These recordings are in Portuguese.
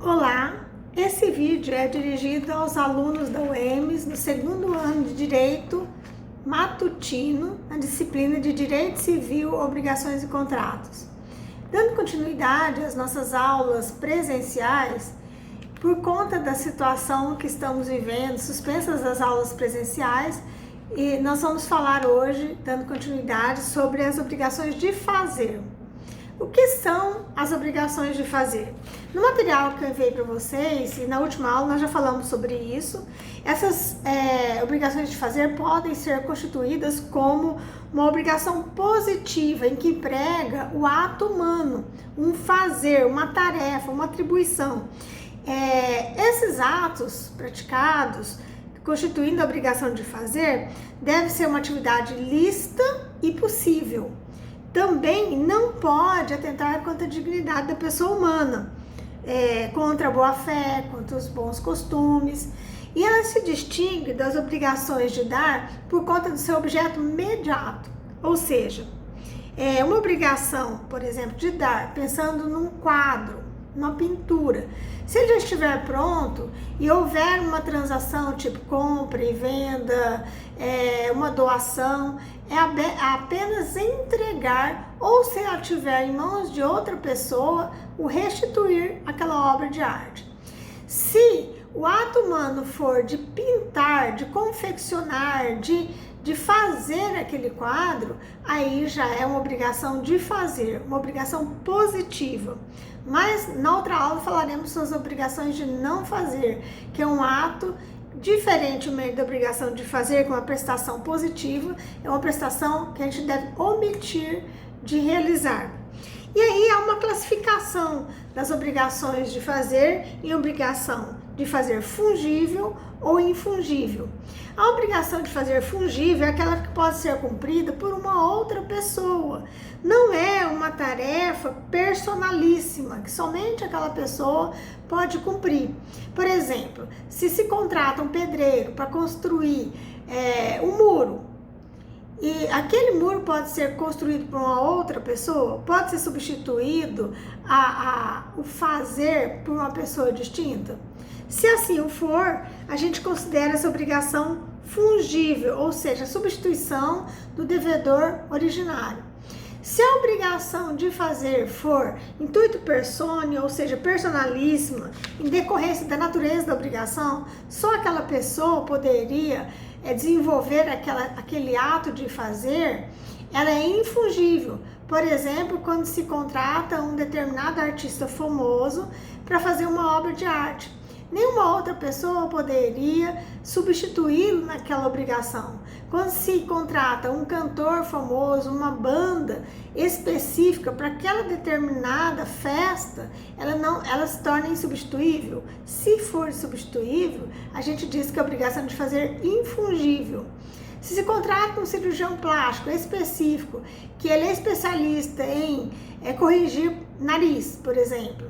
Olá, esse vídeo é dirigido aos alunos da UEMS no segundo ano de Direito Matutino, na disciplina de Direito Civil, Obrigações e Contratos. Dando continuidade às nossas aulas presenciais, por conta da situação que estamos vivendo, suspensas as aulas presenciais, e nós vamos falar hoje, dando continuidade, sobre as obrigações de fazer. O que são as obrigações de fazer? No material que eu enviei para vocês, e na última aula nós já falamos sobre isso, essas obrigações de fazer podem ser constituídas como uma obrigação positiva, em que emprega o ato humano, um fazer, uma tarefa, uma atribuição. Esses atos praticados, constituindo a obrigação de fazer, deve ser uma atividade lícita e possível. Também não pode atentar contra a dignidade da pessoa humana, contra a boa-fé, contra os bons costumes. E ela se distingue das obrigações de dar por conta do seu objeto imediato. Ou seja, uma obrigação, por exemplo, de dar pensando num quadro, numa pintura. Se ele já estiver pronto e houver uma transação tipo compra e venda, uma doação, é apenas entregar, ou se ela estiver em mãos de outra pessoa, o restituir aquela obra de arte. Se o ato humano for de pintar, de confeccionar, de fazer aquele quadro, aí já é uma obrigação de fazer, uma obrigação positiva. Mas na outra aula falaremos sobre as obrigações de não fazer, que é um ato diferentemente da obrigação de fazer, com uma prestação positiva, é uma prestação que a gente deve omitir de realizar. E aí há uma classificação das obrigações de fazer em obrigação de fazer fungível ou infungível. A obrigação de fazer fungível é aquela que pode ser cumprida por uma outra pessoa. Não é uma tarefa personalíssima, que somente aquela pessoa pode cumprir. Por exemplo, se contrata um pedreiro para construir um muro, e aquele muro pode ser construído por uma outra pessoa, pode ser substituído o fazer por uma pessoa distinta. Se assim o for, a gente considera essa obrigação fungível, ou seja, a substituição do devedor originário. Se a obrigação de fazer for intuito personae, ou seja, personalíssima, em decorrência da natureza da obrigação, só aquela pessoa poderia desenvolver aquele ato de fazer, ela é infungível. Por exemplo, quando se contrata um determinado artista famoso para fazer uma obra de arte. Nenhuma outra pessoa poderia substituí-lo naquela obrigação. Quando se contrata um cantor famoso, uma banda específica para aquela determinada festa, ela se torna insubstituível. Se for substituível, a gente diz que é a obrigação de fazer infungível. Se contrata um cirurgião plástico específico, que ele é especialista em corrigir nariz, por exemplo,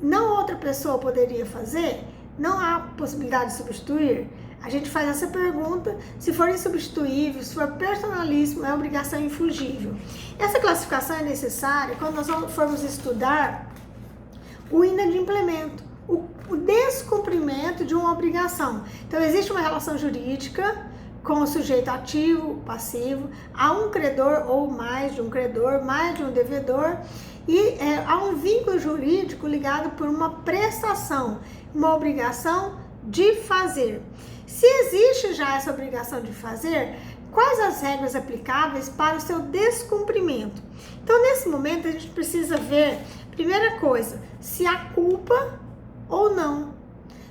não outra pessoa poderia fazer, não há possibilidade de substituir? A gente faz essa pergunta, se for insubstituível, se for personalíssimo, é obrigação infungível. Essa classificação é necessária quando nós formos estudar o inadimplemento, o descumprimento de uma obrigação. Então, existe uma relação jurídica com o sujeito ativo, passivo, há um credor ou mais de um credor, mais de um devedor, e há um vínculo jurídico ligado por uma prestação, uma obrigação de fazer. Se existe já essa obrigação de fazer, quais as regras aplicáveis para o seu descumprimento? Então, nesse momento, a gente precisa ver, primeira coisa, se há culpa ou não.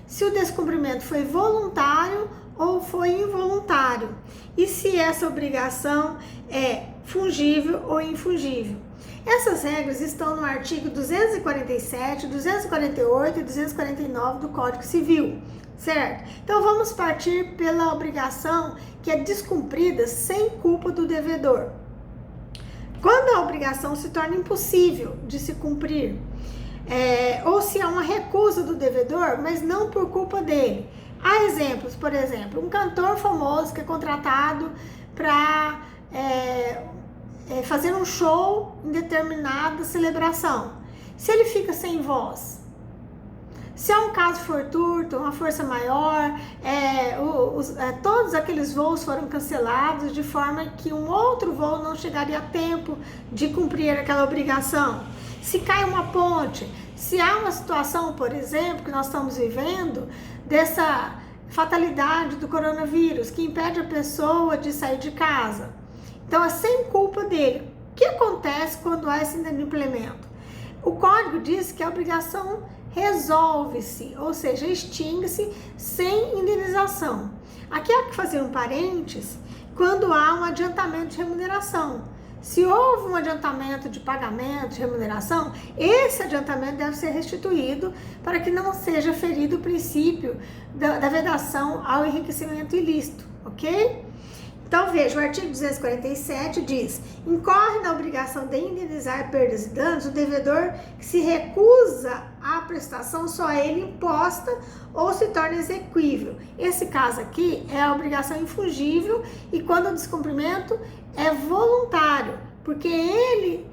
Se o descumprimento foi voluntário ou foi involuntário. E se essa obrigação é fungível ou infungível. Essas regras estão no artigo 247, 248 e 249 do Código Civil, certo? Então vamos partir pela obrigação que é descumprida sem culpa do devedor. Quando a obrigação se torna impossível de se cumprir, ou se há uma recusa do devedor, mas não por culpa dele. Há exemplos, por exemplo, um cantor famoso que é contratado para fazer um show em determinada celebração. Se ele fica sem voz, Se é um caso fortuito, uma força maior, todos aqueles voos foram cancelados de forma que um outro voo não chegaria a tempo de cumprir aquela obrigação. Se cai uma ponte, se há uma situação, por exemplo, que nós estamos vivendo, dessa fatalidade do coronavírus, que impede a pessoa de sair de casa. Então é sem culpa dele. O que acontece quando há esse inadimplemento? O código diz que a obrigação resolve-se, ou seja, extingue-se sem indenização. Aqui há que fazer um parênteses quando há um adiantamento de remuneração. Se houve um adiantamento de pagamento, de remuneração, esse adiantamento deve ser restituído para que não seja ferido o princípio da vedação ao enriquecimento ilícito, ok? Então, veja, o artigo 247 diz: incorre na obrigação de indenizar perdas e danos o devedor que se recusa à prestação só a ele imposta ou se torna exequível. Esse caso aqui é a obrigação infungível e quando o descumprimento é voluntário, porque ele,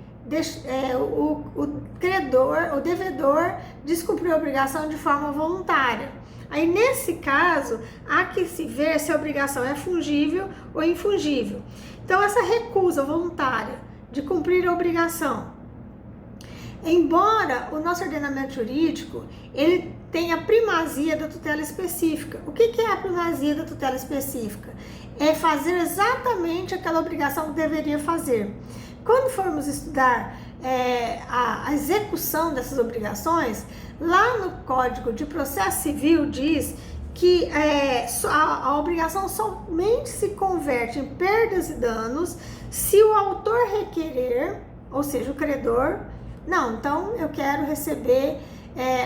o credor, o devedor, descumpriu a obrigação de forma voluntária. Aí, nesse caso, há que se ver se a obrigação é fungível ou infungível. Então, essa recusa voluntária de cumprir a obrigação, embora o nosso ordenamento jurídico, ele tenha primazia da tutela específica. O que é a primazia da tutela específica? É fazer exatamente aquela obrigação que deveria fazer. Quando formos estudar a execução dessas obrigações, lá no Código de Processo Civil diz que a obrigação somente se converte em perdas e danos se o autor requerer, ou seja, o credor, não, então eu quero receber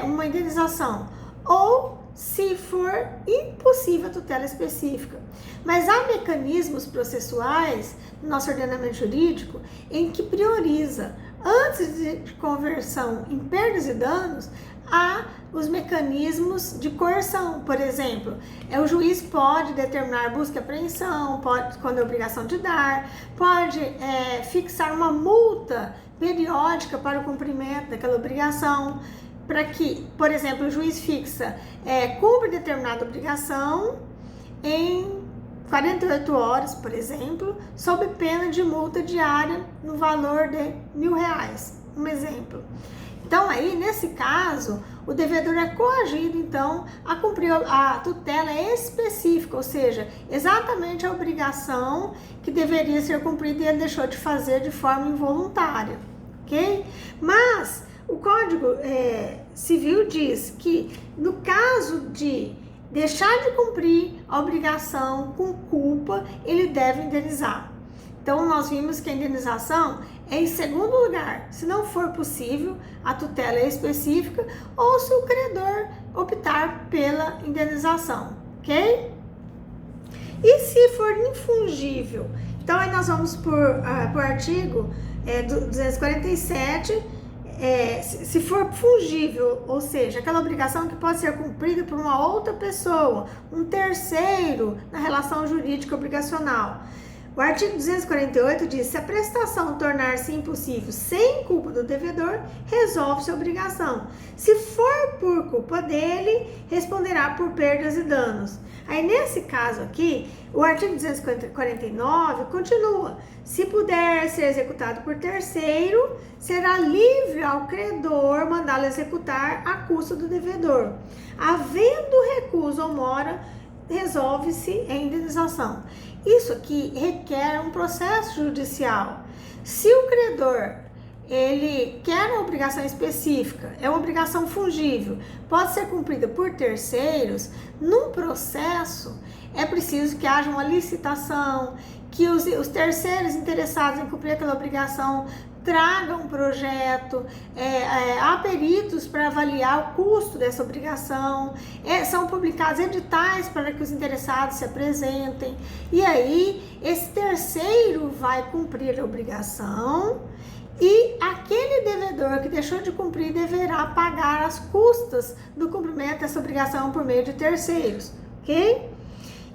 uma indenização, ou se for impossível a tutela específica. Mas há mecanismos processuais no nosso ordenamento jurídico em que prioriza, antes de conversão em perdas e danos, há os mecanismos de coerção. Por exemplo, o juiz pode determinar busca e apreensão, pode, quando é obrigação de dar, pode fixar uma multa periódica para o cumprimento daquela obrigação, para que, por exemplo, o juiz fixa, cumpre determinada obrigação em 48 horas, por exemplo, sob pena de multa diária no valor de R$1.000, um exemplo. Então, aí, nesse caso, o devedor é coagido, então, a cumprir a tutela específica, ou seja, exatamente a obrigação que deveria ser cumprida e ele deixou de fazer de forma involuntária, ok? Mas o Código Civil diz que, no caso de deixar de cumprir a obrigação com culpa, ele deve indenizar. Então, nós vimos que a indenização é em segundo lugar, se não for possível, a tutela é específica ou se o credor optar pela indenização, ok? E se for infungível? Então, aí nós vamos por artigo 247, se for fungível, ou seja, aquela obrigação que pode ser cumprida por uma outra pessoa, um terceiro na relação jurídica obrigacional. O artigo 248 diz: se a prestação tornar-se impossível sem culpa do devedor, resolve-se a obrigação. Se for por culpa dele, responderá por perdas e danos. Aí, nesse caso aqui, o artigo 249 continua: se puder ser executado por terceiro, será livre ao credor mandá-lo executar a custa do devedor. Havendo recuso ou mora, resolve-se a indenização. Isso aqui requer um processo judicial. Se o credor ele quer uma obrigação específica, é uma obrigação fungível, pode ser cumprida por terceiros, num processo é preciso que haja uma licitação, que os terceiros interessados em cumprir aquela obrigação tragam um projeto, há peritos para avaliar o custo dessa obrigação, são publicados editais para que os interessados se apresentem, e aí esse terceiro vai cumprir a obrigação e aquele devedor que deixou de cumprir deverá pagar as custas do cumprimento dessa obrigação por meio de terceiros, ok?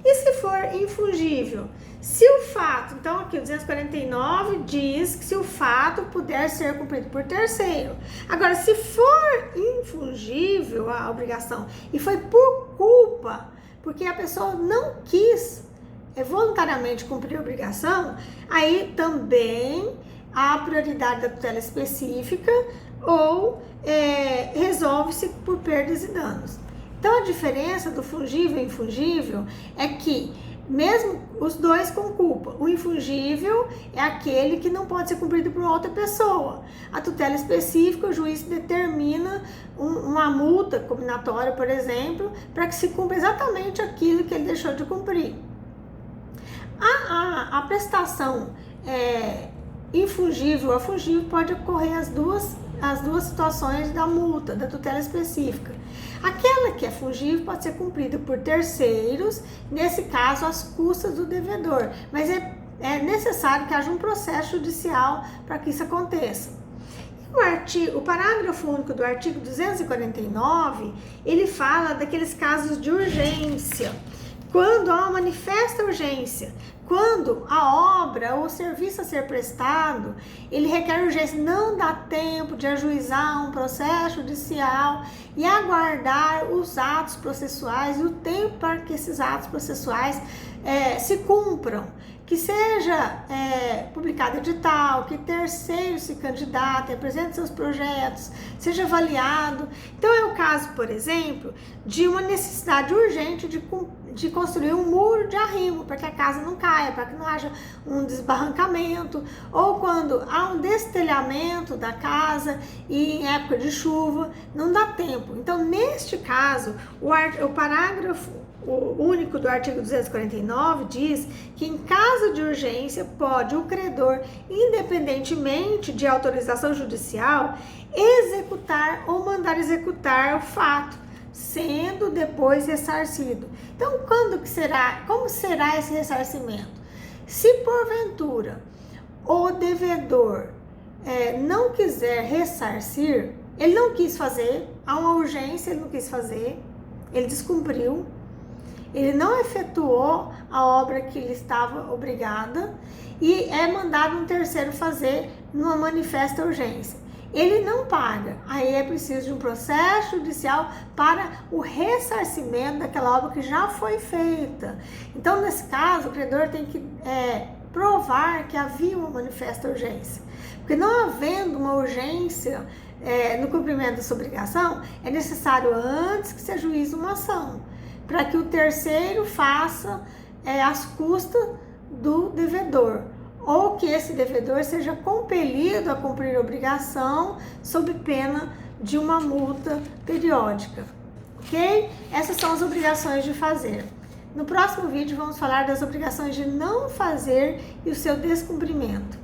E se for infungível? Se o fato, então aqui o 249 diz que se o fato puder ser cumprido por terceiro. Agora, se for infungível a obrigação. E foi por culpa, porque a pessoa não quis voluntariamente cumprir a obrigação, aí também há a prioridade da tutela específica ou resolve-se por perdas e danos. Então, a diferença do fungível e infungível é que, mesmo os dois com culpa, o infungível é aquele que não pode ser cumprido por outra pessoa. A tutela específica, o juiz determina uma multa combinatória, por exemplo, para que se cumpra exatamente aquilo que ele deixou de cumprir. A prestação infungível ou fungível pode ocorrer as duas situações da multa, da tutela específica. Aquela que é fungível pode ser cumprida por terceiros, nesse caso, às custas do devedor, mas é necessário que haja um processo judicial para que isso aconteça. O parágrafo único do artigo 249, ele fala daqueles casos de urgência, quando há uma manifesta urgência, quando a obra ou o serviço a ser prestado, ele requer urgência, não dá tempo de ajuizar um processo judicial e aguardar os atos processuais e o tempo para que esses atos processuais se cumpram, que seja publicado edital, que terceiros se candidatem, apresentem seus projetos, seja avaliado. Então é o caso, por exemplo, de uma necessidade urgente de construir um muro de arrimo para que a casa não caia, para que não haja um desbarrancamento, ou quando há um destelhamento da casa e em época de chuva, não dá tempo. Então, neste caso, o parágrafo único do artigo 249 diz que em caso de urgência pode o credor, independentemente de autorização judicial, executar ou mandar executar o fato, sendo depois ressarcido. Então, como será esse ressarcimento? Se porventura o devedor não quiser ressarcir, ele não quis fazer, há uma urgência, ele não quis fazer, ele descumpriu, ele não efetuou a obra que ele estava obrigada e é mandado um terceiro fazer numa manifesta urgência. Ele não paga, aí é preciso de um processo judicial para o ressarcimento daquela obra que já foi feita. Então, nesse caso, o credor tem que provar que havia uma manifesta urgência. Porque não havendo uma urgência no cumprimento dessa obrigação, é necessário antes que se ajuize uma ação, para que o terceiro faça as custas do devedor, ou que esse devedor seja compelido a cumprir a obrigação sob pena de uma multa periódica, ok? Essas são as obrigações de fazer. No próximo vídeo vamos falar das obrigações de não fazer e o seu descumprimento.